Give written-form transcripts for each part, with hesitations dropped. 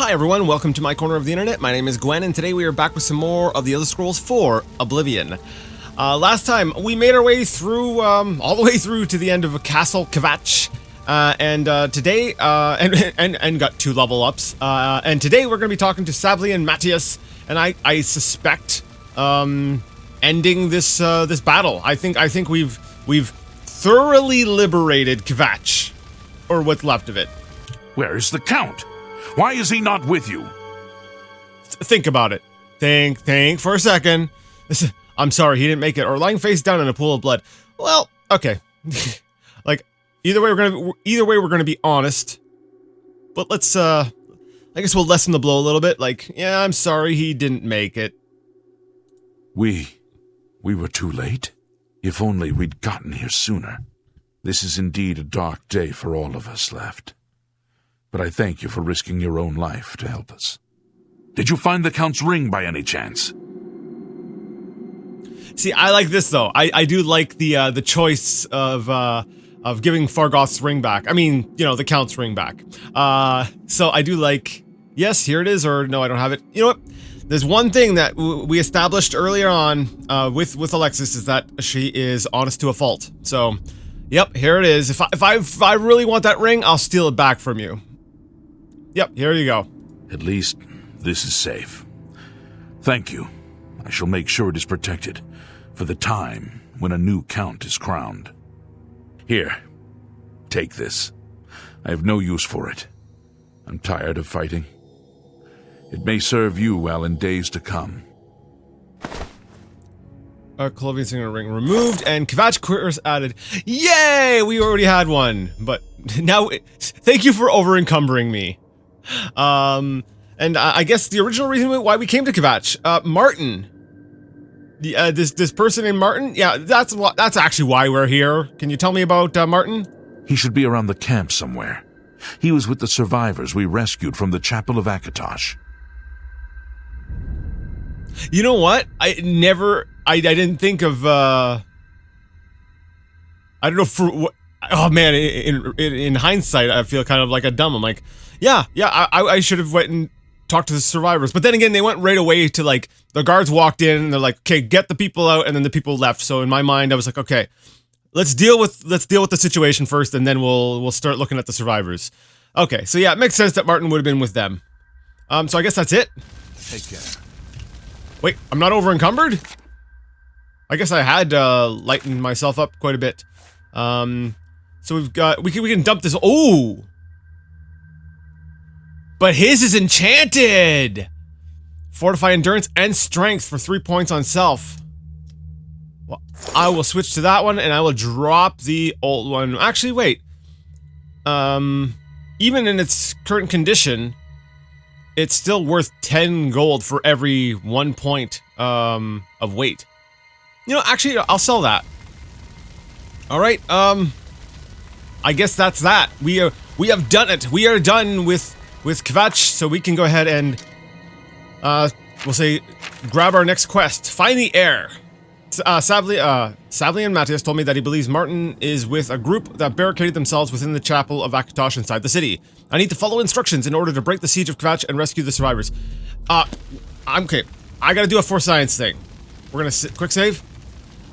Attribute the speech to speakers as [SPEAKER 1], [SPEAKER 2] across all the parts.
[SPEAKER 1] Hi everyone, welcome to my corner of the internet. My name is Gwen, and today we are back with some more of the Elder Scrolls 4 Oblivion. Last time we made our way through, all the way through to the end of Castle Kvatch, today, and got 2 level ups. And today we're going to be talking to Sabli and Matthias, and I suspect ending this this battle. I think we've thoroughly liberated Kvatch, or what's left of it.
[SPEAKER 2] Where is the Count? Why is he not with you?
[SPEAKER 1] Think about it. Think for a second. I'm sorry, he didn't make it. Or lying face down in a pool of blood. Well, okay. Like, either way we're gonna be honest. But let's I guess we'll lessen the blow a little bit. Like, yeah, I'm sorry he didn't make it.
[SPEAKER 2] We were too late. If only we'd gotten here sooner. This is indeed a dark day for all of us left. But I thank you for risking your own life to help us. Did you find the Count's ring by any chance?
[SPEAKER 1] See, I like this though. I do like the choice of giving Fargoth's ring back. I mean, you know, the Count's ring back. So I do like, yes, here it is, or no, I don't have it. You know what? There's one thing that we established earlier on with Alexis, is that she is honest to a fault. So, yep, here it is. If I really want that ring, I'll steal it back from you. Yep, here you go.
[SPEAKER 2] At least this is safe. Thank you. I shall make sure it is protected for the time when a new Count is crowned. Here, take this. I have no use for it. I'm tired of fighting. It may serve you well in days to come.
[SPEAKER 1] Clothing singer ring removed, and Kvatch queers added. Yay! We already had one, but now, thank you for over-encumbering me. And I guess the original reason why we came to Kvatch, Martin. This person named Martin? Yeah, that's actually why we're here. Can you tell me about, Martin?
[SPEAKER 2] He should be around the camp somewhere. He was with the survivors we rescued from the Chapel of Kvatch.
[SPEAKER 1] You know what? I didn't think of, I don't know, for oh man, in hindsight, I feel kind of like a dumb. I'm like, yeah, I should have went and talked to the survivors. But then again, they went right away to, like, the guards walked in and they're like, okay, get the people out, and then the people left. So in my mind, I was like, okay, let's deal with the situation first, and then we'll start looking at the survivors. Okay, so yeah, it makes sense that Martin would have been with them. So I guess that's it.
[SPEAKER 2] Take care.
[SPEAKER 1] Wait, I'm not over encumbered? I guess I had lightened myself up quite a bit. So we've got, we can dump this. Oh! But his is enchanted! Fortify endurance and strength for 3 points on self. Well, I will switch to that one, and I will drop the old one. Actually, wait. Even in its current condition, it's still worth 10 gold for every 1 point of weight. You know, actually, I'll sell that. Alright, I guess that's that. We have done it. We are done with Kvatch, so we can go ahead and, we'll say, grab our next quest. Find the heir. Sabli and Matthias told me that he believes Martin is with a group that barricaded themselves within the Chapel of Kvatch inside the city. I need to follow instructions in order to break the siege of Kvatch and rescue the survivors. I'm okay. I gotta do a force science thing. We're gonna quick save.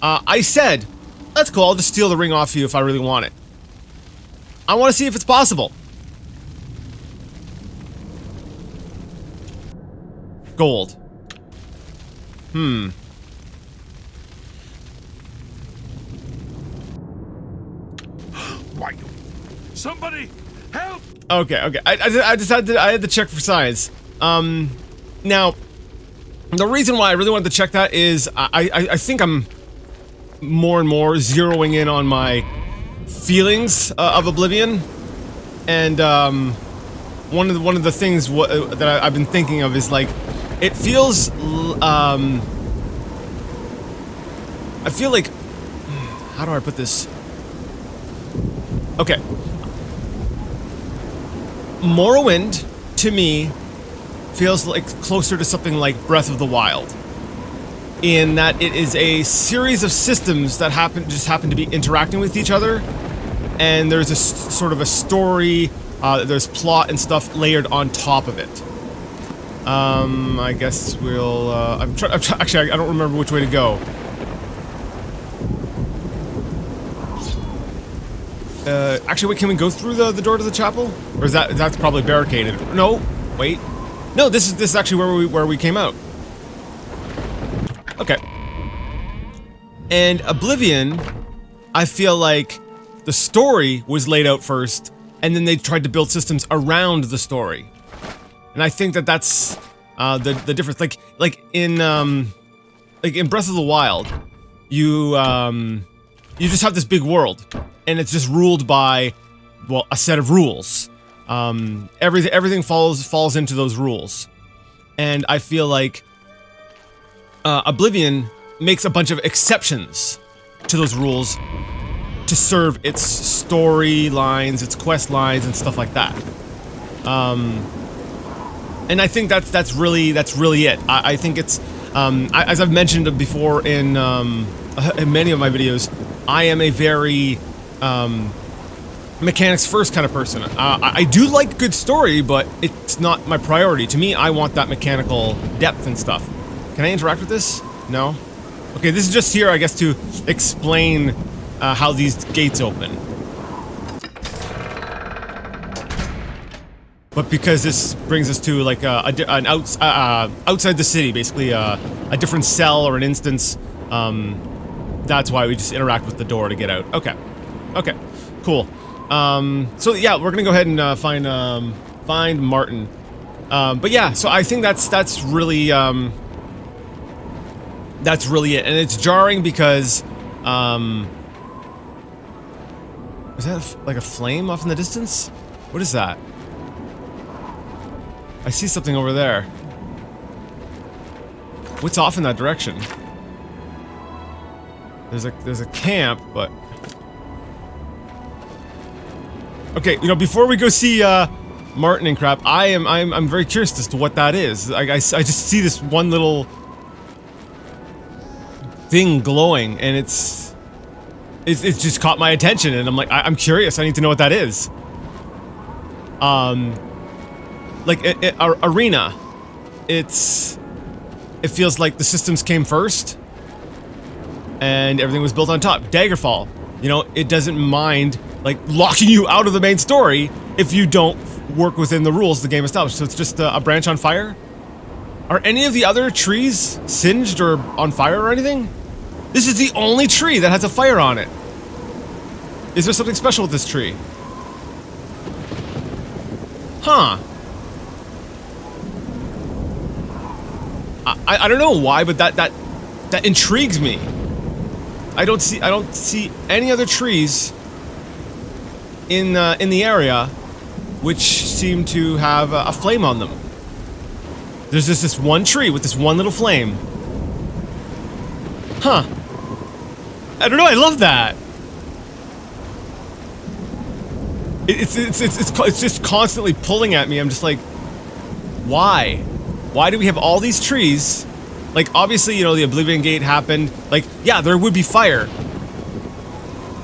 [SPEAKER 1] I said, that's cool, I'll just steal the ring off you if I really want it. I want to see if it's possible. Gold.
[SPEAKER 2] Why? Somebody help!
[SPEAKER 1] Okay. I just had to check for science. Now, the reason why I really wanted to check that is I think I'm more and more zeroing in on my feelings of Oblivion, and one of the things that I've been thinking of is, like, it feels I feel like, how do I put this? Okay. Morrowind, to me, feels like closer to something like Breath of the Wild, in that it is a series of systems that just happen to be interacting with each other, and there's a sort of a story, there's plot and stuff layered on top of it. I guess we'll, actually, I don't remember which way to go. Actually, wait, can we go through the door to the chapel? Or is that's probably barricaded? No, wait. No, this is actually where we came out. Okay. And Oblivion, I feel like the story was laid out first, and then they tried to build systems around the story. And I think that's the difference. Like in Breath of the Wild, you just have this big world, and it's just ruled by, well, a set of rules. Everything falls into those rules, and I feel like Oblivion makes a bunch of exceptions to those rules to serve its storylines, its quest lines, and stuff like that. And I think that's really it. I think it's as I've mentioned before in many of my videos, I am a very mechanics first kind of person. I do like good story, but it's not my priority. To me, I want that mechanical depth and stuff. Can I interact with this? No? Okay, this is just here, I guess, to explain how these gates open. But because this brings us to like outside the city, basically a different cell or an instance, that's why we just interact with the door to get out. Okay, okay, cool. So yeah, we're gonna go ahead and find Martin. But yeah, so I think that's really it, and it's jarring because is that like a flame off in the distance? What is that? I see something over there. What's off in that direction? There's a camp, but okay. You know, before we go see Martin and crap, I'm very curious as to what that is. I just see this one little thing glowing, and it's just caught my attention, and I'm like, I'm curious. I need to know what that is. Like Arena, it feels like the systems came first, and everything was built on top. Daggerfall, you know, it doesn't mind like locking you out of the main story if you don't work within the rules the game established. So it's just a branch on fire. Are any of the other trees singed or on fire or anything? This is the only tree that has a fire on it. Is there something special with this tree? Huh. I don't know why, but that intrigues me. I don't see any other trees in the area which seem to have a flame on them. There's just this one tree with this one little flame. Huh. I don't know, I love that. It's just constantly pulling at me. I'm just like, why? Why do we have all these trees? Like, obviously, you know, the Oblivion Gate happened. Like, yeah, there would be fire.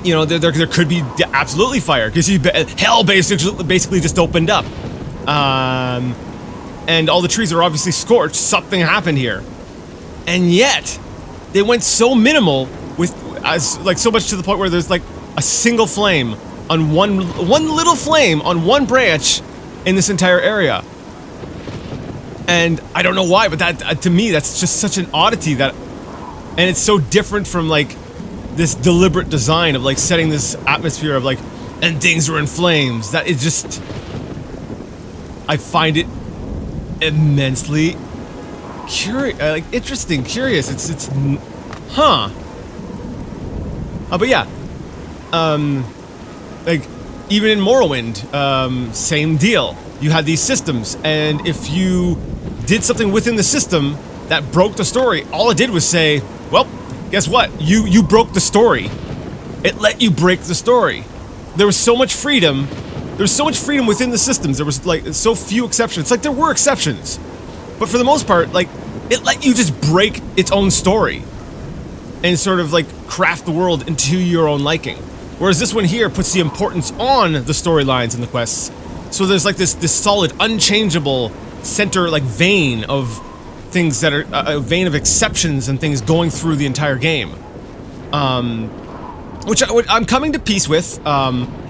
[SPEAKER 1] You know, there could be absolutely fire, because hell basically just opened up. And all the trees are obviously scorched. Something happened here. And yet, they went so minimal with, like, so much to the point where there's, like, a single flame on one little flame on one branch in this entire area. And I don't know why, but that to me, that's just such an oddity that, and it's so different from like this deliberate design of like setting this atmosphere of like, and things are in flames. That is just, I find it immensely curious, like interesting, curious. It's, huh. But yeah, like even in Morrowind, same deal. You had these systems, and if you did something within the system that broke the story, all it did was say, well, guess what? You broke the story. It let you break the story. There was so much freedom. There was so much freedom within the systems. There was like so few exceptions. Like there were exceptions, but for the most part, like it let you just break its own story and sort of like craft the world into your own liking. Whereas this one here puts the importance on the storylines and the quests. So there's like this solid, unchangeable center, like, vein of things that are a vein of exceptions and things going through the entire game. Which I'm coming to peace with.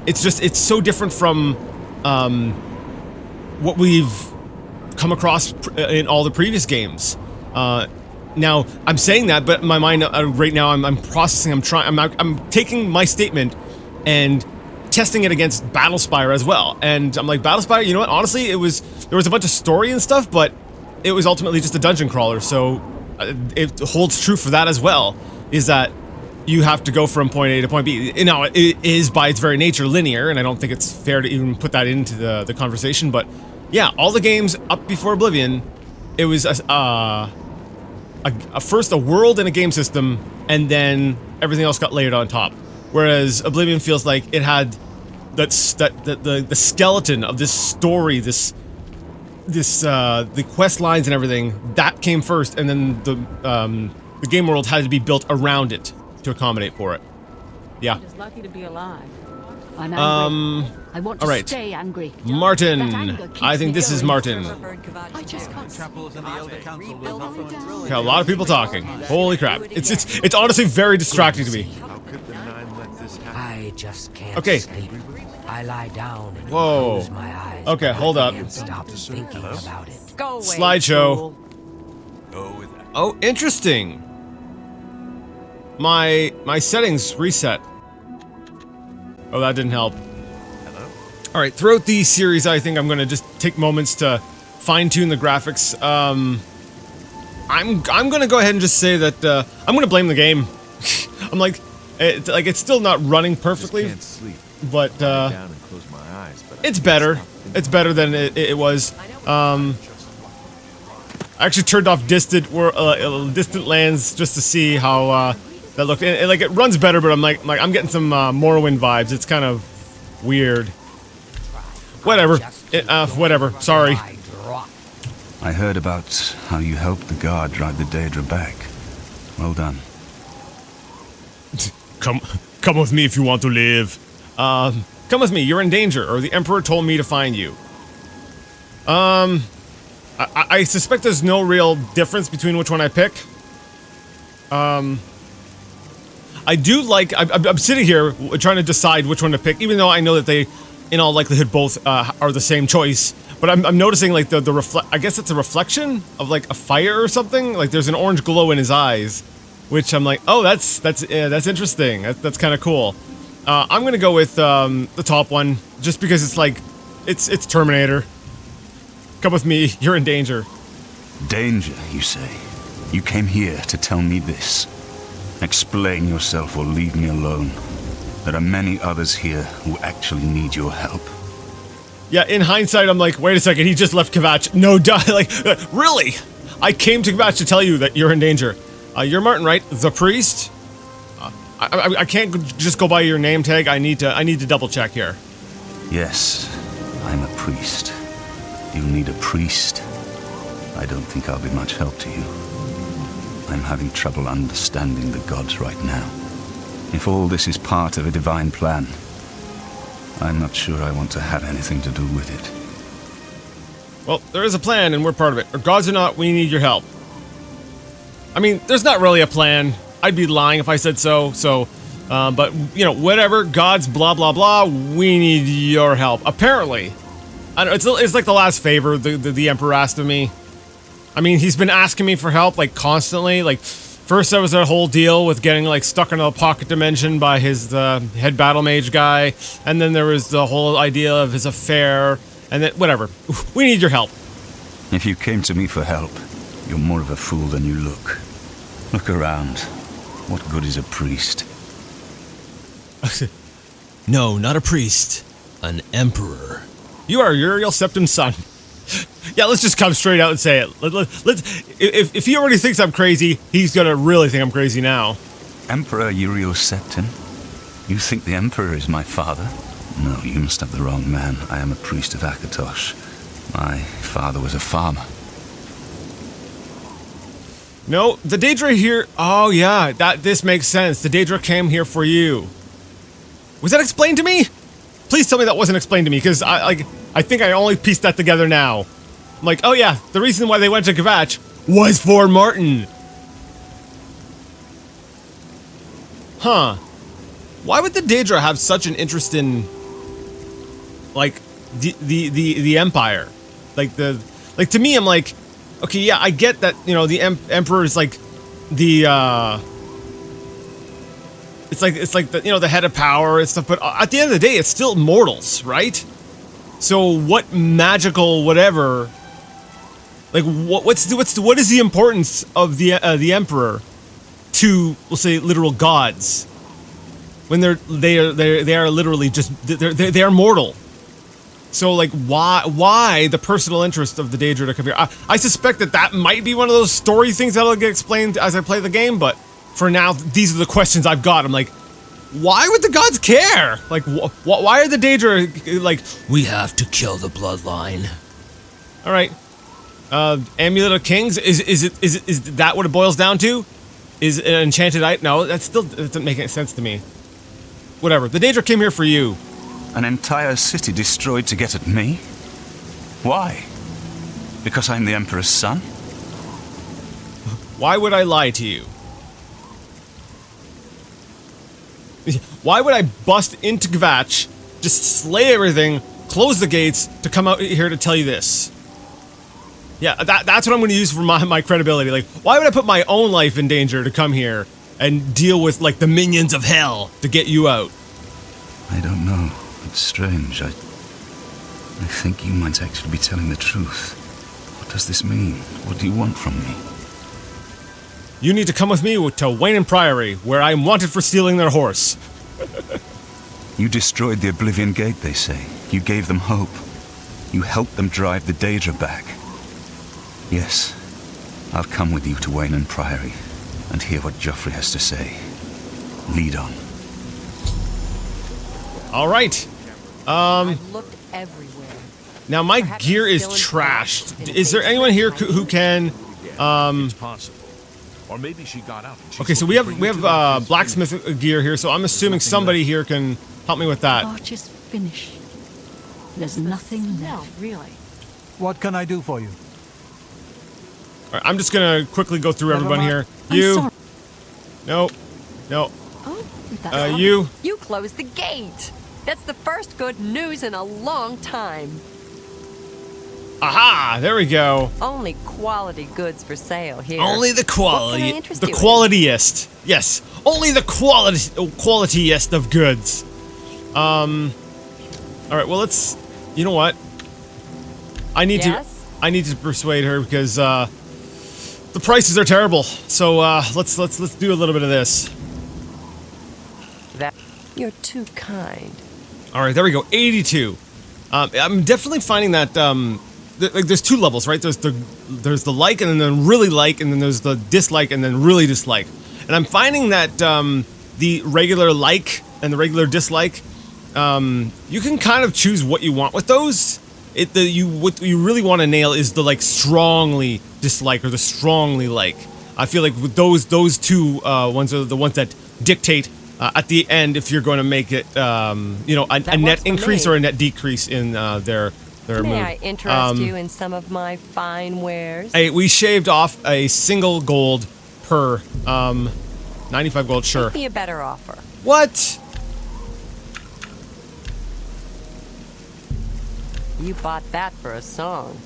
[SPEAKER 1] It's so different from what we've come across in all the previous games. Now I'm saying that, but in my mind right now I'm processing. I'm taking my statement and testing it against Battlespire as well. And I'm like, Battlespire, you know what? Honestly, there was a bunch of story and stuff, but it was ultimately just a dungeon crawler. So it holds true for that as well. Is that you have to go from point A to point B. Now, it is by its very nature linear, and I don't think it's fair to even put that into the conversation, but yeah, all the games up before Oblivion, it was first a world and a game system, and then everything else got layered on top. Whereas Oblivion feels like it had the skeleton of this story, the quest lines and everything, that came first, and then the game world had to be built around it to accommodate for it. Yeah.
[SPEAKER 3] Just lucky to be alive. I'm angry. I want to stay angry.
[SPEAKER 1] Martin. I think this is Martin.
[SPEAKER 3] I just can't.
[SPEAKER 1] Okay, a lot of people talking. Holy crap! It's honestly very distracting to me.
[SPEAKER 4] I just can't sleep. I lie down and close my eyes.
[SPEAKER 1] Okay, hold up.
[SPEAKER 4] And stop thinking about it.
[SPEAKER 3] Go away,
[SPEAKER 1] Slideshow.
[SPEAKER 3] fool.
[SPEAKER 1] Oh, interesting. My settings reset. Oh, that didn't help.
[SPEAKER 5] Hello?
[SPEAKER 1] Alright, throughout the series, I think I'm gonna just take moments to fine-tune the graphics. I'm gonna go ahead and just say that, I'm gonna blame the game. I'm like, it's still not running perfectly,
[SPEAKER 5] Can't sleep.
[SPEAKER 1] but,
[SPEAKER 5] Down and close my eyes, but I
[SPEAKER 1] it's
[SPEAKER 5] can't
[SPEAKER 1] better.
[SPEAKER 5] stop thinking.
[SPEAKER 1] It's better than it was. I actually turned off distant lands just to see how, that looked. And, like, it runs better, but I'm getting some, Morrowind vibes. It's kind of weird. Whatever. Whatever. Sorry.
[SPEAKER 6] I heard about how you helped the guard drive the Daedra back. Well done.
[SPEAKER 1] Come with me if you want to live. Come with me. You're in danger, or the Emperor told me to find you. I suspect there's no real difference between which one I pick. I do like. I'm sitting here trying to decide which one to pick, even though I know that they, in all likelihood, both are the same choice. But I'm noticing like the reflect. I guess it's a reflection of like a fire or something. Like there's an orange glow in his eyes, which I'm like, oh, that's interesting. That's kind of cool. I'm gonna go with the top one just because it's like, it's Terminator. Come with me. You're in danger.
[SPEAKER 6] Danger, you say? You came here to tell me this. Explain yourself or leave me alone. There are many others here who actually need your help.
[SPEAKER 1] Yeah, in hindsight, I'm like, wait a second, he just left Kvatch. No, duh, like, really? I came to Kvatch to tell you that you're in danger. You're Martin, right? The priest? I can't just go by your name tag. I need to double check here.
[SPEAKER 6] Yes, I'm a priest. You need a priest? I don't think I'll be much help to you. I'm having trouble understanding the gods right now. If all this is part of a divine plan, I'm not sure I want to have anything to do with it.
[SPEAKER 1] Well, there is a plan, and we're part of it. Or gods or not, we need your help. I mean, there's not really a plan. I'd be lying if I said so, but, you know, whatever, gods, blah, blah, blah, we need your help. Apparently. I don't know, it's like the last favor the Emperor asked of me. I mean, he's been asking me for help, like, constantly. Like, first there was a whole deal with getting, like, stuck in a pocket dimension by his head battle mage guy. And then there was the whole idea of his affair. And then, whatever. We need your help.
[SPEAKER 6] If you came to me for help, you're more of a fool than you look. Look around. What good is a priest?
[SPEAKER 1] No, not a priest. An emperor. You are Uriel Septim's son. Yeah, let's just come straight out and say it. If he already thinks I'm crazy, he's gonna really think I'm crazy now.
[SPEAKER 6] Emperor Uriel Septim? You think the Emperor is my father? No, you must have the wrong man. I am a priest of Akatosh. My father was a farmer.
[SPEAKER 1] No, the Daedra here... Oh, yeah, this makes sense. The Daedra came here for you. Was that explained to me? Please tell me that wasn't explained to me, because I think I only pieced that together now. I'm like, oh yeah, the reason why they went to Kvatch was for Martin. Huh. Why would the Daedra have such an interest in, like, the Empire? Like, to me, I'm like, okay, yeah, I get that, you know, the Emperor is like the, it's like the, you know, the head of power and stuff, but at the end of the day, it's still mortals, right? So what magical whatever, like, what is the importance of the Emperor to, we'll say, literal gods, when they are literally just they are mortal? So like, why the personal interest of the Daedra to come here? I suspect that might be one of those story things that'll get explained as I play the game, but for now, these are the questions I've got. I'm like, why would the gods care? Like, why are the Daedra like, we have to kill the bloodline? All right, Amulet of Kings, is that what it boils down to? Is an enchanted item? No, that still doesn't make any sense to me. Whatever, the Daedra came here for you.
[SPEAKER 6] An entire city destroyed to get at me? Why? Because I'm the Emperor's son?
[SPEAKER 1] Why would I lie to you? Why would I bust into Kvatch, just slay everything, close the gates, to come out here to tell you this? Yeah, that's what I'm going to use for my credibility. Like, why would I put my own life in danger to come here and deal with, like, the minions of hell to get you out?
[SPEAKER 6] I don't know. It's strange. I think you might actually be telling the truth. What does this mean? What do you want from me?
[SPEAKER 1] You need to come with me to Wayne Priory, where I'm wanted for stealing their horse.
[SPEAKER 6] You destroyed the Oblivion Gate, they say. You gave them hope. You helped them drive the Daedra back. Yes, I'll come with you to Wayne Priory and hear what Joffrey has to say. Lead on.
[SPEAKER 1] All right.
[SPEAKER 3] I've looked everywhere.
[SPEAKER 1] Now my gear is trashed. Is there anyone here who can?
[SPEAKER 2] It's possible. Or maybe she got out.
[SPEAKER 1] Okay, so we have blacksmith gear here, so I'm assuming somebody here can help me with that.
[SPEAKER 3] Arch is finished. There's nothing left. Really.
[SPEAKER 7] What can I do for you?
[SPEAKER 1] All right, I'm just gonna quickly go through everyone here.
[SPEAKER 3] I'm
[SPEAKER 1] You.
[SPEAKER 3] sorry.
[SPEAKER 1] No. No.
[SPEAKER 3] Oh, that's
[SPEAKER 1] You.
[SPEAKER 8] You closed the gate. That's the first good news in a long time.
[SPEAKER 1] Aha! There we go.
[SPEAKER 8] Only quality goods for sale here.
[SPEAKER 1] Only the quality.
[SPEAKER 8] What can I interest
[SPEAKER 1] The
[SPEAKER 8] you in?
[SPEAKER 1] qualitiest. Yes. Only the qualitiest of goods. All right. Well, let's. You know what? I need to persuade her because the prices are terrible. So let's do a little bit of this.
[SPEAKER 8] You're too kind.
[SPEAKER 1] All right, there we go. 82. I'm definitely finding that like there's two levels, right? There's the like, and then really like, and then there's the dislike, and then really dislike. And I'm finding that the regular like and the regular dislike, you can kind of choose what you want with those. What you really want to nail is the like strongly dislike or the strongly like. I feel like with those two ones are the ones that dictate at the end if you're going to make it you know, a net increase or a net decrease in their mood.
[SPEAKER 8] May I interest you in some of my fine wares?
[SPEAKER 1] Hey, we shaved off a single gold per 95 gold, sure.
[SPEAKER 8] Make me a better offer.
[SPEAKER 1] What?
[SPEAKER 8] You bought that for a song.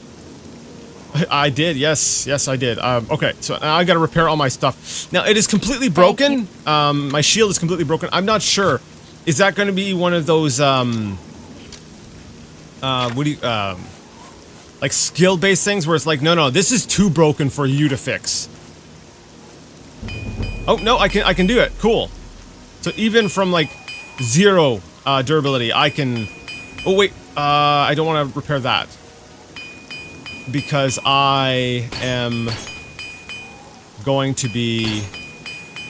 [SPEAKER 1] I did, yes, I did. Okay, so now I gotta repair all my stuff. Now, it is completely broken. My shield is completely broken. I'm not sure. Is that gonna be one of those, what do you, like skill-based things where it's like, no, this is too broken for you to fix. Oh, no, I can do it. Cool. So even from, like, 0 durability, I can... Oh, wait, I don't want to repair that. Because I am going to be...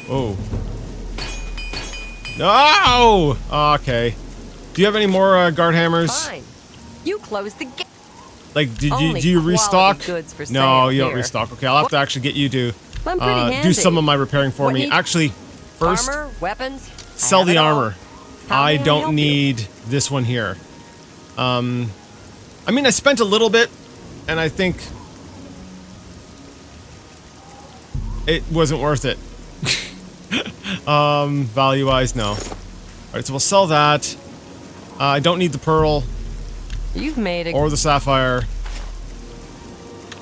[SPEAKER 1] Oh. No! Okay. Do you have any more guard hammers?
[SPEAKER 8] Fine. You closed the gate.
[SPEAKER 1] Like, do
[SPEAKER 8] Only
[SPEAKER 1] you restock?
[SPEAKER 8] quality goods for
[SPEAKER 1] No,
[SPEAKER 8] sale
[SPEAKER 1] you don't
[SPEAKER 8] here.
[SPEAKER 1] restock. Okay, I'll have to actually get you to
[SPEAKER 8] I'm pretty
[SPEAKER 1] do
[SPEAKER 8] handy.
[SPEAKER 1] some of my repairing for
[SPEAKER 8] What
[SPEAKER 1] me.
[SPEAKER 8] need-
[SPEAKER 1] Actually, first,
[SPEAKER 8] Armor, weapons.
[SPEAKER 1] sell
[SPEAKER 8] I have
[SPEAKER 1] the
[SPEAKER 8] it all.
[SPEAKER 1] armor.
[SPEAKER 8] How
[SPEAKER 1] I
[SPEAKER 8] may I
[SPEAKER 1] don't
[SPEAKER 8] help you?
[SPEAKER 1] need this one here. I mean, I spent a little bit and I think it wasn't worth it. Value-wise, no. Alright, so we'll sell that. I don't need the pearl.
[SPEAKER 8] You've made a...
[SPEAKER 1] Or the sapphire.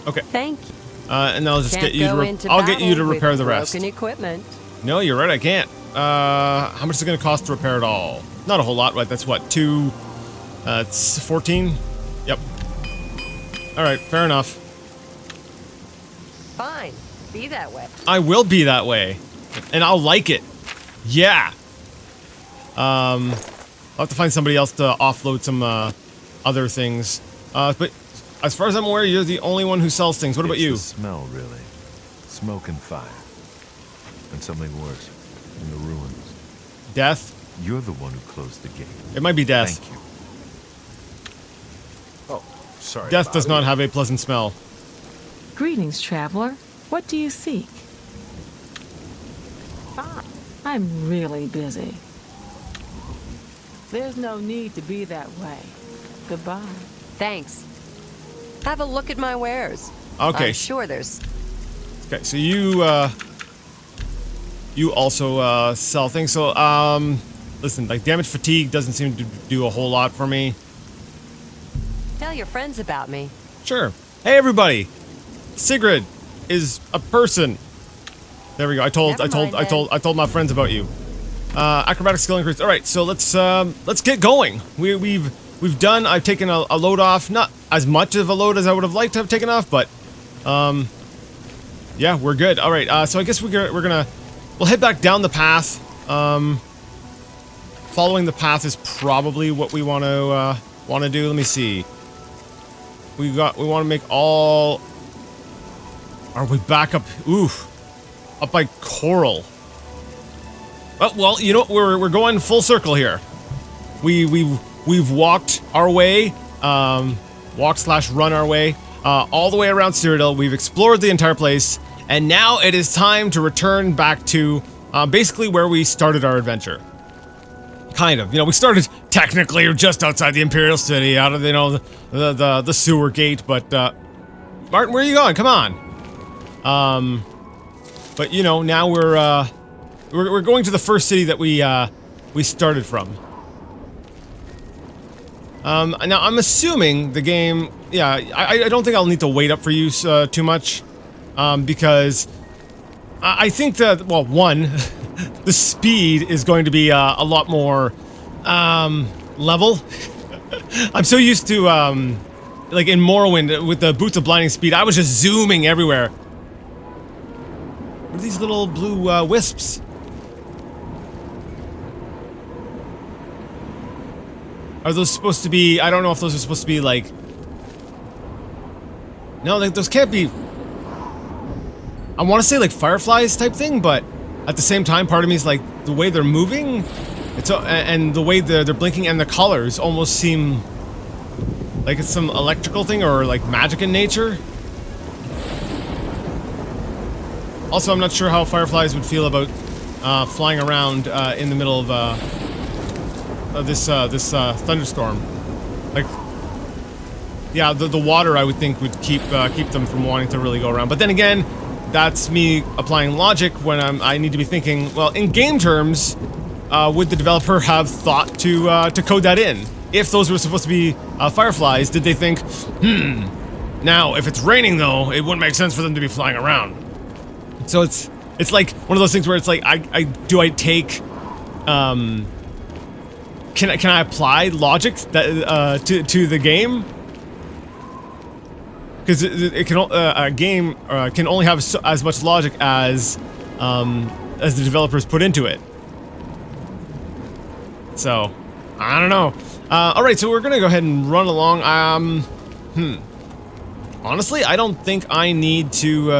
[SPEAKER 1] Okay.
[SPEAKER 8] Thank you.
[SPEAKER 1] And I'll just
[SPEAKER 8] Can't
[SPEAKER 1] get you
[SPEAKER 8] go
[SPEAKER 1] to...
[SPEAKER 8] into
[SPEAKER 1] I'll get you to
[SPEAKER 8] battle
[SPEAKER 1] repair
[SPEAKER 8] with
[SPEAKER 1] the rest.
[SPEAKER 8] broken equipment.
[SPEAKER 1] No, you're right, I can't. How much is it going to cost to repair it all? Not a whole lot, right? That's what, it's 14? Yep. Alright, fair enough.
[SPEAKER 8] Fine. Be that way.
[SPEAKER 1] I will be that way. And I'll like it. Yeah. I'll have to find somebody else to offload some, other things. But as far as I'm aware, you're the only one who sells things. What about you?
[SPEAKER 5] It's the smell, really. Smoke and fire. And something worse. In the ruins.
[SPEAKER 1] Death?
[SPEAKER 5] You're the one who closed the gate.
[SPEAKER 1] It might be death.
[SPEAKER 5] Thank you. Oh, sorry.
[SPEAKER 1] Death does not have a pleasant smell.
[SPEAKER 9] Greetings, traveler. What do you seek?
[SPEAKER 8] Fine.
[SPEAKER 9] I'm really busy. There's no need to be that way. Goodbye.
[SPEAKER 8] Thanks. Have a look at my wares.
[SPEAKER 1] Okay.
[SPEAKER 8] I'm sure there's...
[SPEAKER 1] Okay, so you also, sell things. So, listen, like, damage fatigue doesn't seem to do a whole lot for me.
[SPEAKER 8] Tell your friends about me.
[SPEAKER 1] Sure. Hey, everybody! Sigrid is a person. There we go. I told my friends about you. Acrobatic skill increase. All right, so let's get going. We've done. I've taken a load off. Not as much of a load as I would have liked to have taken off, but yeah, we're good. All right. So I guess we'll head back down the path. Following the path is probably what we want to do. Let me see. We want to make all. Are we back up? Oof. Up by Coral. Oh, well, you know what? We're going full circle here. We've walked our way, walk/run our way, all the way around Cyrodiil. We've explored the entire place, and now it is time to return back to basically where we started our adventure. Kind of, you know, we started technically just outside the Imperial City, out of the sewer gate. But Martin, where are you going? Come on. But you know, now we're going to the first city that we started from. Now I'm assuming the game. Yeah, I don't think I'll need to wait up for you too much, because I think that, well, one, the speed is going to be a lot more level. I'm so used to like in Morrowind with the Boots of Blinding Speed, I was just zooming everywhere. What are these little blue wisps? Are those supposed to be... I don't know if those are supposed to be, like... No, those can't be... I want to say, like, fireflies type thing, but... At the same time, part of me is, like, the way they're moving... and the way they're blinking and the colors almost seem... like it's some electrical thing or, like, magic in nature. Also, I'm not sure how fireflies would feel about flying around in the middle of this thunderstorm. Like, yeah, the water I would think would keep them from wanting to really go around. But then again, that's me applying logic when I need to be thinking. Well, in game terms, would the developer have thought to code that in? If those were supposed to be fireflies, did they think, now if it's raining though, it wouldn't make sense for them to be flying around. So it's like one of those things where it's like do I take can I apply logic that to the game? Because a game can only have as much logic as the developers put into it. So I don't know. All right, so we're gonna go ahead and run along. Honestly, I don't think I need to.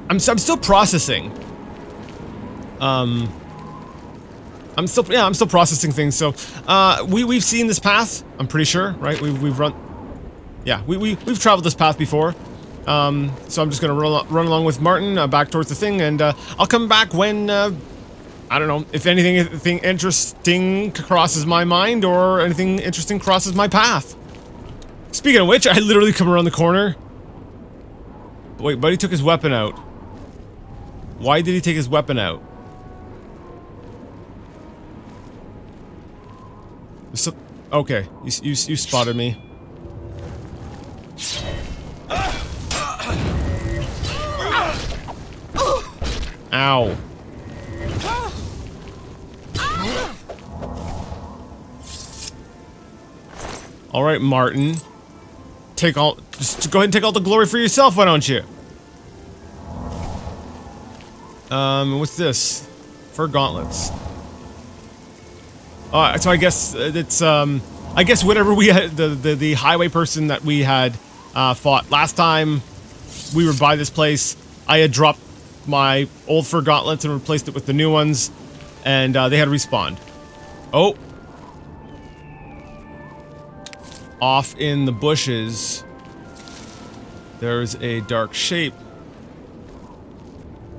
[SPEAKER 1] I'm still processing. I'm still processing things. So, we've seen this path. I'm pretty sure, right? We've run. Yeah, we've traveled this path before. So I'm just gonna run along with Martin back towards the thing, and I'll come back when I don't know if anything interesting crosses my mind or anything interesting crosses my path. Speaking of which, I literally come around the corner. Wait, buddy took his weapon out. Why did he take his weapon out? So, okay, you spotted me. Ow. All right, Martin. Just go ahead and take all the glory for yourself, why don't you? What's this? Fur gauntlets. So I guess it's, I guess whatever we had, the highway person that we had, fought last time we were by this place, I had dropped my old fur gauntlets and replaced it with the new ones, and, they had respawned. Oh. Off in the bushes, there's a dark shape.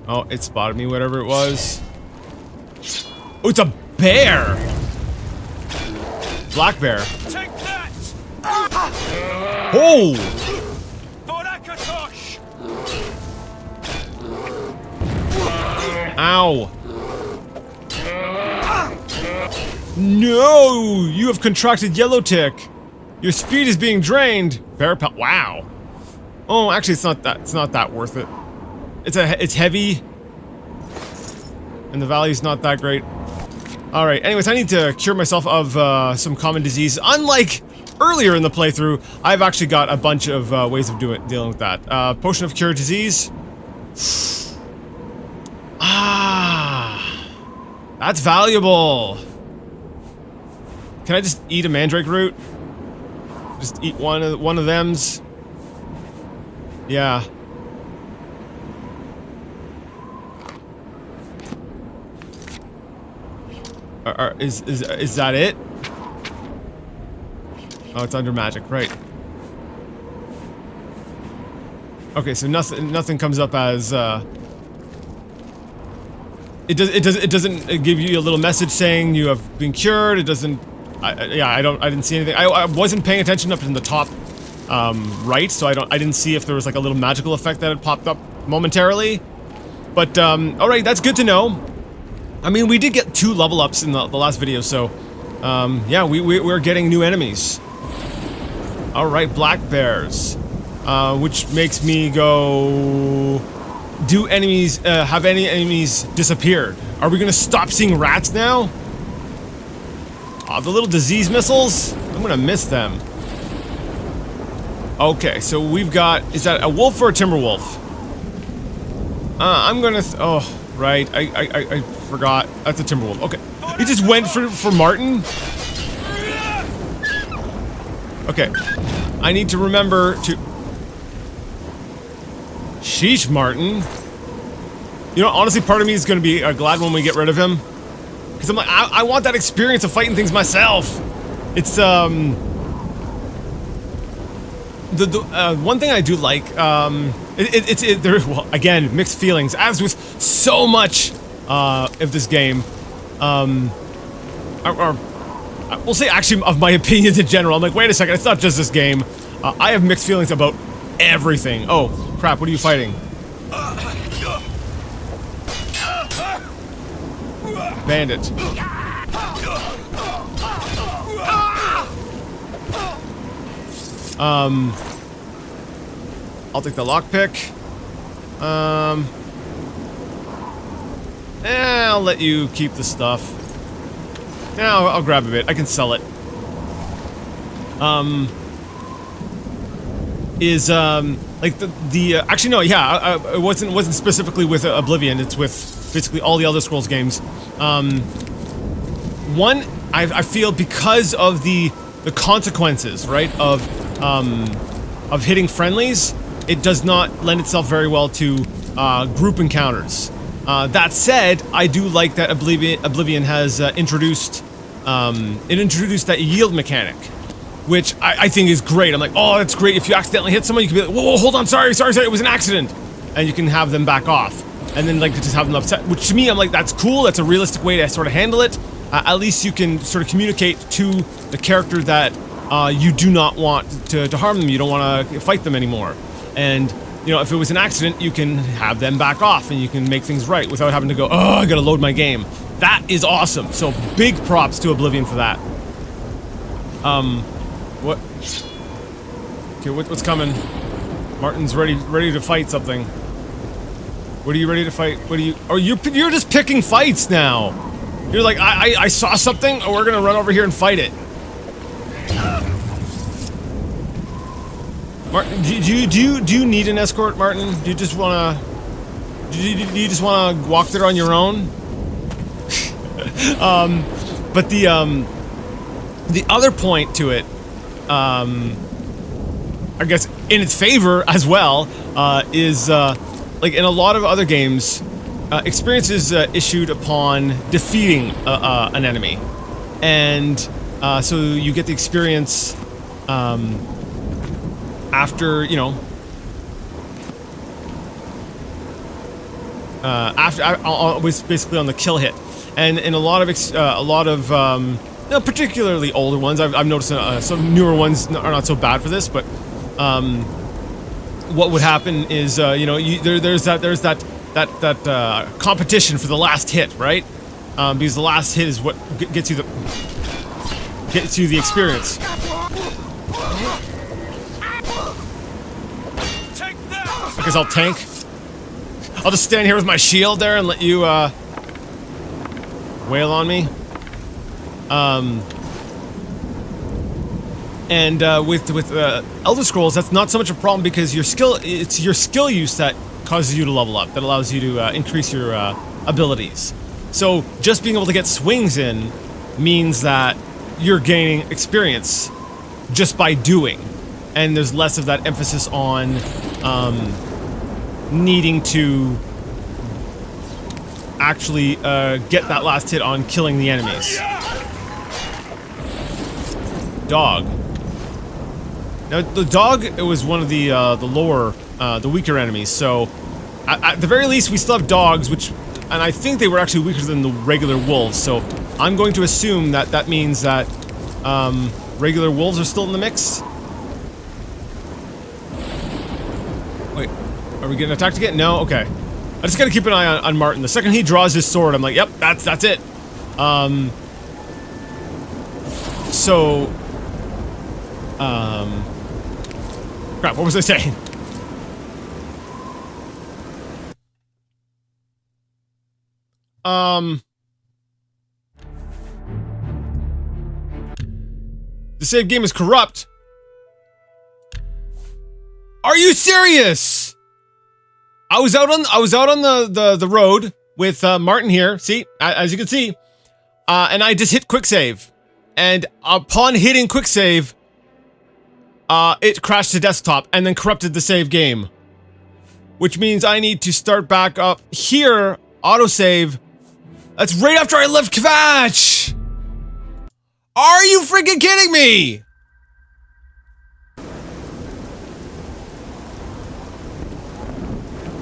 [SPEAKER 1] Oh, it spotted me, whatever it was. Oh, it's a bear! Black bear.
[SPEAKER 10] Take that!
[SPEAKER 1] Oh! Ow. No! You have contracted yellow tick. Your speed is being drained. Bear pelt. Wow. Oh, actually, it's not that worth it. It's heavy, and the value's not that great. All right. Anyways, I need to cure myself of some common disease. Unlike earlier in the playthrough, I've actually got a bunch of ways of dealing with that. Potion of cure disease. Ah, that's valuable. Can I just eat a mandrake root? Just eat one of them's. Yeah. Is that it? Oh, it's under magic, right? Okay, so nothing comes up as it doesn't give you a little message saying you have been cured. It doesn't. I didn't see anything. I wasn't paying attention up in the top right, so I didn't see if there was like a little magical effect that had popped up momentarily. But all right, that's good to know. I mean, we did get 2 level ups in the last video, so yeah, we're getting new enemies. All right, black bears, which makes me go. Do enemies have any enemies disappeared? Are we gonna stop seeing rats now? The little disease missiles? I'm gonna miss them. Okay, so we've got... Is that a wolf or a timber wolf? I'm gonna... oh, right. I forgot. That's a timber wolf. Okay. He just went for Martin? Okay. I need to remember to... Sheesh, Martin. You know, honestly, part of me is gonna be glad when we get rid of him. Because I'm like, I want that experience of fighting things myself. It's, one thing I do like, well, again, mixed feelings, as with so much, of this game, or we'll say actually of my opinions in general. I'm like, wait a second, it's not just this game. I have mixed feelings about everything. Oh, crap, what are you fighting? Bandit. I'll take the lockpick. I'll let you keep the stuff. Yeah, I'll grab a bit. I can sell it. Like actually no, yeah, it wasn't specifically with Oblivion. It's with basically all the Elder Scrolls games. One, I feel because of the consequences, right, of hitting friendlies, it does not lend itself very well to group encounters. That said, I do like that Oblivion has introduced that yield mechanic, which I think is great. I'm like, oh, that's great. If you accidentally hit someone, you can be like, whoa, hold on, sorry, it was an accident, and you can have them back off, and then like just have them upset. Which to me, I'm like, that's cool. That's a realistic way to sort of handle it. At least you can sort of communicate to the character that you do not want to harm them. You don't want to fight them anymore. And, you know, if it was an accident, you can have them back off and you can make things right without having to go, oh, I gotta load my game. That is awesome. So big props to Oblivion for that. What? Okay, what's coming? Martin's ready to fight something. What are you ready to fight? What are you? Oh, you're just picking fights now. You're like, I saw something. Oh, we're gonna run over here and fight it. Martin, do you need an escort, Martin? Do you just wanna? Do you just wanna walk there on your own? But the other point to it, I guess in its favor as well, is like in a lot of other games, experience is issued upon defeating an enemy, and so you get the experience after, you know, was basically on the kill hit, and in a lot of no, particularly older ones, I've noticed some newer ones are not so bad for this, but what would happen is, you know, there's that competition for the last hit, right? Because the last hit is what gets you the experience. I guess I'll tank. I'll just stand here with my shield there and let you wail on me. And with Elder Scrolls, that's not so much a problem because it's your skill use that causes you to level up, that allows you to increase your abilities. So just being able to get swings in means that you're gaining experience just by doing, and there's less of that emphasis on needing to actually get that last hit on killing the enemies. Dog. Now, the dog, it was one of the lower, the weaker enemies, so at the very least we still have dogs, and I think they were actually weaker than the regular wolves, so I'm going to assume that means that regular wolves are still in the mix. Wait, are we getting attacked again? No? Okay. I just gotta keep an eye on Martin. The second he draws his sword, I'm like, yep, that's it. Crap, what was I saying? The save game is corrupt. Are you serious? I was out on the road with Martin here. See, as you can see, and I just hit quick save, and upon hitting quick save, it crashed to desktop and then corrupted the save game, which means I need to start back up here. Autosave. That's right after I left Kvatch. Are you freaking kidding me?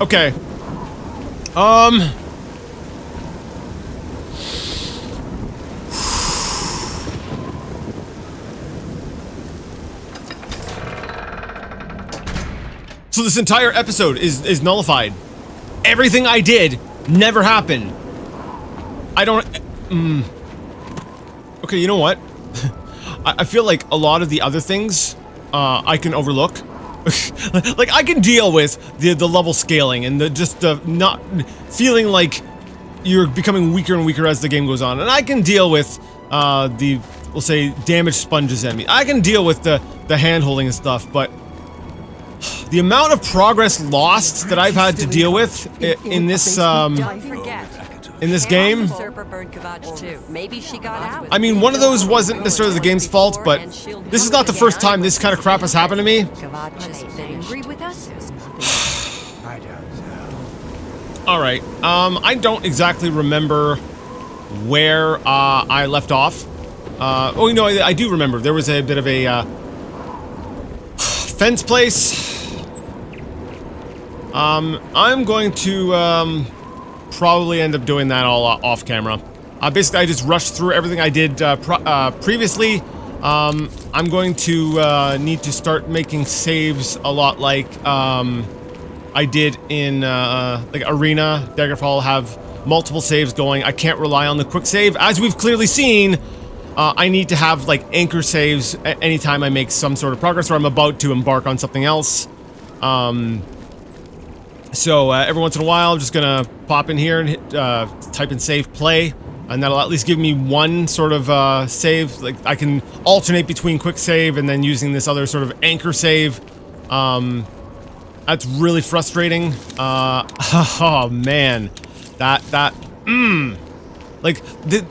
[SPEAKER 1] Okay. So this entire episode is nullified. Everything I did never happened. I don't... Okay, you know what? I feel like a lot of the other things I can overlook. Like, I can deal with the level scaling and the not feeling like you're becoming weaker and weaker as the game goes on. And I can deal with we'll say, damage sponges enemy. I can deal with the hand-holding and stuff, but the amount of progress lost that I've had to deal with in this game. I mean, one of those wasn't necessarily the game's fault, but this is not the first time this kind of crap has happened to me. Alright, I don't exactly remember where I left off. Oh, you know, I do remember. There was a bit of a fence place. I'm going to probably end up doing that all off camera. Basically, I just rushed through everything I did previously, I'm going to need to start making saves a lot like I did in like Arena. Daggerfall have multiple saves going. I can't rely on the quick save. As we've clearly seen, I need to have like anchor saves anytime I make some sort of progress or I'm about to embark on something else. So every once in a while, I'm just gonna pop in here and hit, type in save play, and that'll at least give me one sort of save. Like I can alternate between quick save and then using this other sort of anchor save. That's really frustrating. Oh man, like the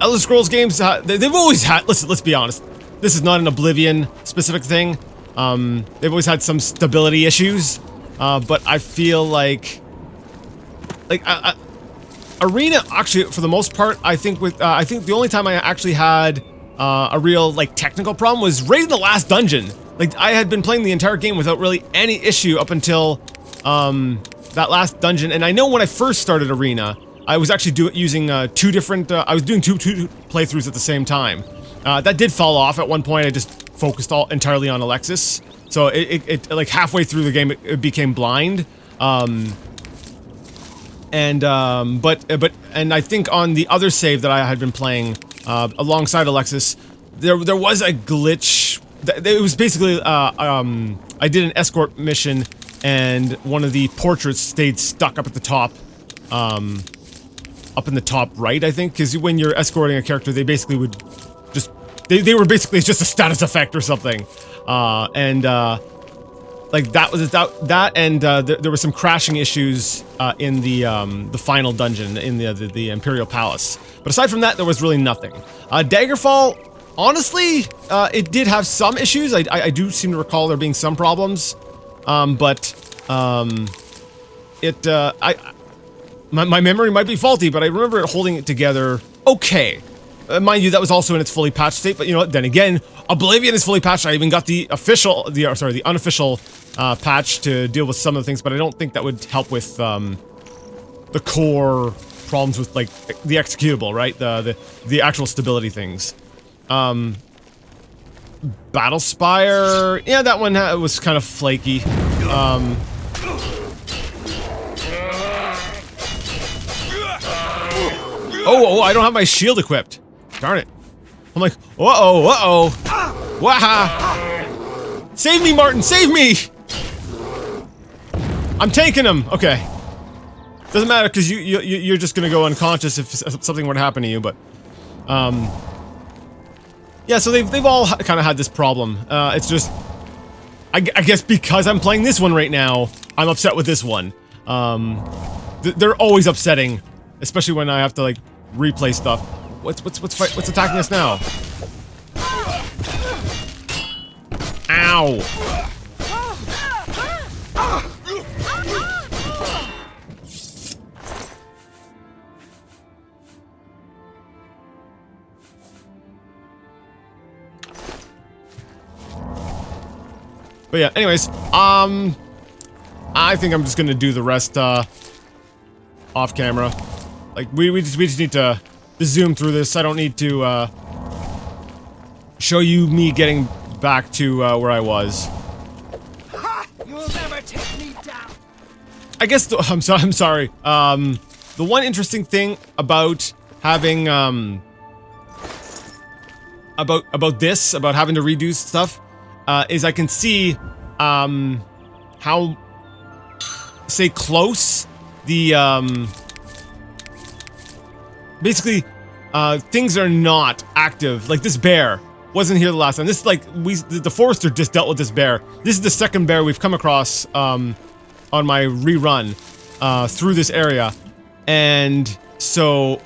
[SPEAKER 1] Elder Scrolls games, they've always had. Listen, let's be honest. This is not an Oblivion specific thing. They've always had some stability issues. But I feel like Arena, actually, for the most part, I think the only time I actually had a real like technical problem was right in the last dungeon. Like I had been playing the entire game without really any issue up until that last dungeon. And I know when I first started Arena, I was actually using two different. I was doing two playthroughs at the same time. That did fall off at one point. I just focused entirely on Alexis. So it like halfway through the game it became blind, and I think on the other save that I had been playing alongside Alexis, there was a glitch. It was basically I did an escort mission and one of the portraits stayed stuck up at the top, up in the top right, I think, because when you're escorting a character, they basically would just they were basically just a status effect or something. Like that was that, and there were some crashing issues in the final dungeon in the Imperial Palace. But aside from that, there was really nothing. Daggerfall, honestly, it did have some issues. I do seem to recall there being some problems, but my memory might be faulty, but I remember it holding it together okay. Mind you, that was also in its fully patched state, but you know what, then again, Oblivion is fully patched. I even got the unofficial patch to deal with some of the things, but I don't think that would help with the core problems with like the executable, right? The actual stability things. Battlespire, yeah, that one was kind of flaky. Oh, I don't have my shield equipped. Darn it. I'm like, uh-oh. Waha! Save me, Martin, save me! I'm taking him. Okay. Doesn't matter, because you're just gonna go unconscious if something were to happen to you, but... yeah, so they've all kind of had this problem. It's just... I guess because I'm playing this one right now, I'm upset with this one. They're always upsetting. Especially when I have to, like, replay stuff. What's attacking us now? Ow! But yeah, anyways, I think I'm just gonna do the rest, off camera. Like, we just need to zoom through this. I don't need to, show you me getting back to, where I was.
[SPEAKER 4] You'll never take me down.
[SPEAKER 1] I guess, I'm sorry. The one interesting thing about having, about this, about having to redo stuff, is I can see, how, say, close the, basically, things are not active. Like, this bear wasn't here the last time. This is like, the forester just dealt with this bear. This is the second bear we've come across, on my rerun, through this area. And so,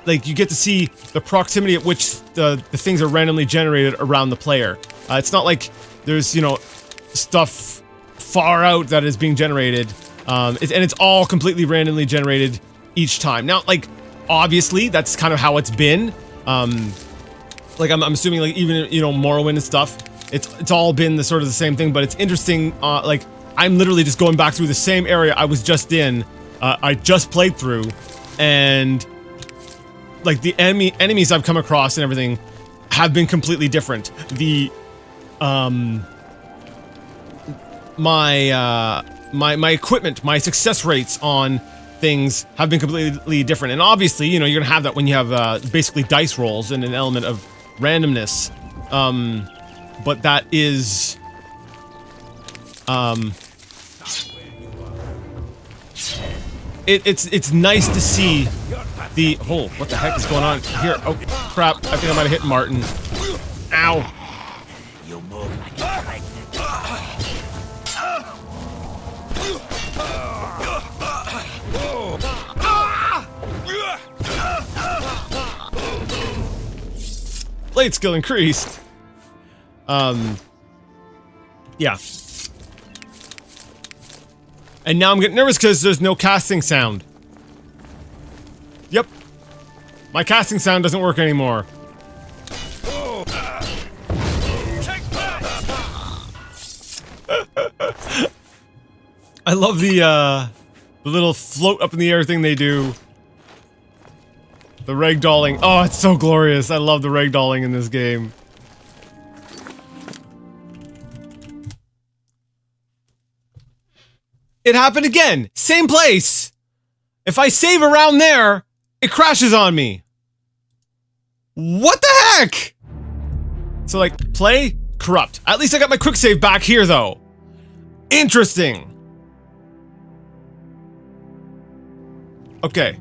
[SPEAKER 1] like, you get to see the proximity at which the things are randomly generated around the player. It's not like there's, you know, stuff far out that is being generated. And it's all completely randomly generated each time. Now, like, obviously, that's kind of how it's been. Like, I'm assuming, like, even, you know, Morrowind and stuff, it's all been the sort of the same thing, but it's interesting, like, I'm literally just going back through the same area I was just in, I just played through, and, like, the enemies I've come across and everything have been completely different. The my equipment, my success rates on things have been completely different. And obviously, you know, you're gonna have that when you have basically dice rolls and an element of randomness. But that is it's nice to see the what the heck is going on here? Oh crap, I think I might have hit Martin. Ow.
[SPEAKER 4] You move like you're pregnant.
[SPEAKER 1] Blade skill increased. Yeah. And now I'm getting nervous because there's no casting sound. Yep. My casting sound doesn't work anymore. I love the little float up in the air thing they do. The ragdolling. Oh, it's so glorious. I love the ragdolling in this game. It happened again. Same place. If I save around there, it crashes on me. What the heck? So like, play, corrupt. At least I got my quick save back here though. Interesting. Okay.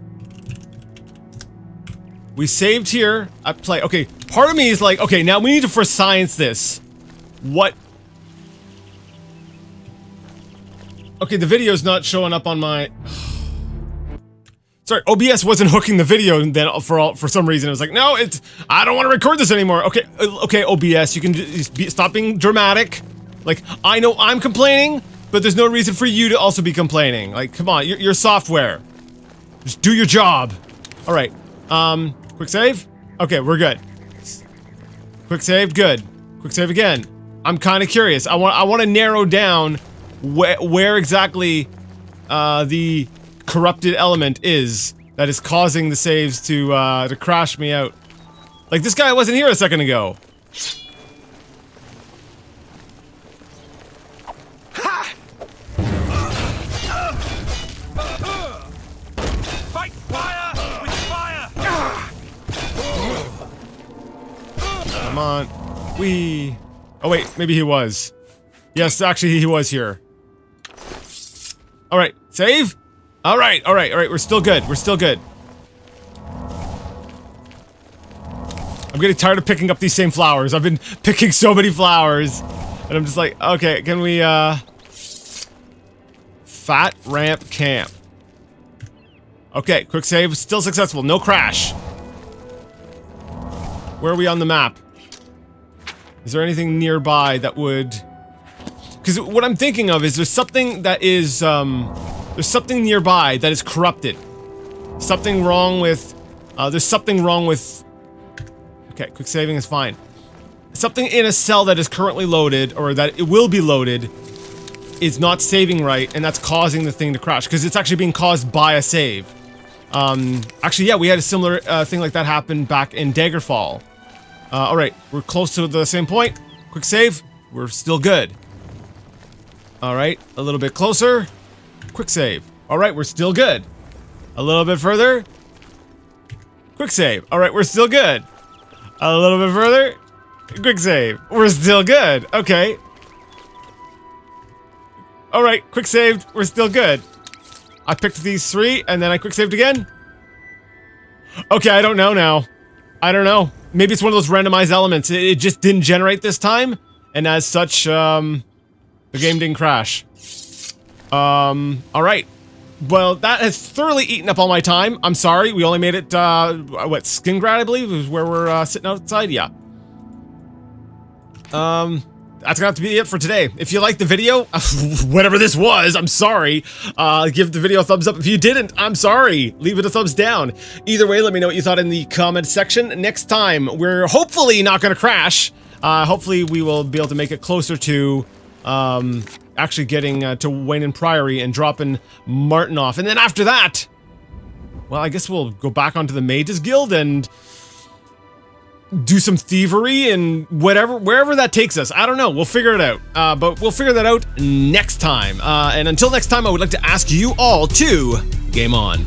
[SPEAKER 1] We saved here at play. Okay, part of me is like, okay, now we need to for science this. What? Okay, the video's not showing up on my... Sorry, OBS wasn't hooking the video then for some reason. It was like, no, it's... I don't want to record this anymore. Okay, okay, OBS, you can stop being dramatic. Like, I know I'm complaining, but there's no reason for you to also be complaining. Like, come on, you're software. Just do your job. Alright, quick save? Okay, we're good. Quick save, good. Quick save again. I'm kind of curious. I want to narrow down where exactly the corrupted element is that is causing the saves to crash me out. Like, this guy wasn't here a second ago.
[SPEAKER 4] Fight fire with fire.
[SPEAKER 1] Come on. Oh wait, maybe he was. Yes, actually he was here. Alright, save? Alright, we're still good, we're still good. I'm getting tired of picking up these same flowers. I've been picking so many flowers. And I'm just like, okay, can we, Fat Ramp Camp. Okay, quick save, still successful, no crash. Where are we on the map? Is there anything nearby that would... Because what I'm thinking of is there's something that is, there's something nearby that is corrupted. Something wrong with, there's something wrong with... Okay, quick saving is fine. Something in a cell that is currently loaded, or that it will be loaded, is not saving right, and that's causing the thing to crash, because it's actually being caused by a save. Actually, yeah, we had a similar thing like that happen back in Daggerfall. Alright, we're close to the same point. Quick save, we're still good. Alright, a little bit closer. Quick save. Alright, we're still good. A little bit further. Quick save. Alright, we're still good. A little bit further. Quick save. We're still good. Okay. Alright, quick saved. We're still good. I picked these three, and then I quick saved again. Okay, I don't know now. I don't know. Maybe it's one of those randomized elements. It just didn't generate this time, and as such, the game didn't crash. Alright. Well, that has thoroughly eaten up all my time. I'm sorry, we only made it, what, Skingrad, I believe, is where we're, sitting outside? Yeah. That's gonna have to be it for today. If you liked the video, whatever this was, I'm sorry. Give the video a thumbs up. If you didn't, I'm sorry. Leave it a thumbs down. Either way, let me know what you thought in the comment section. Next time, we're hopefully not gonna crash. Hopefully we will be able to make it closer to, actually getting to Wayne and Priory and dropping Martin off. And then after that, well, I guess we'll go back onto the Mages Guild and do some thievery and wherever that takes us. I don't know. We'll figure it out. But we'll figure that out next time. And until next time, I would like to ask you all to game on.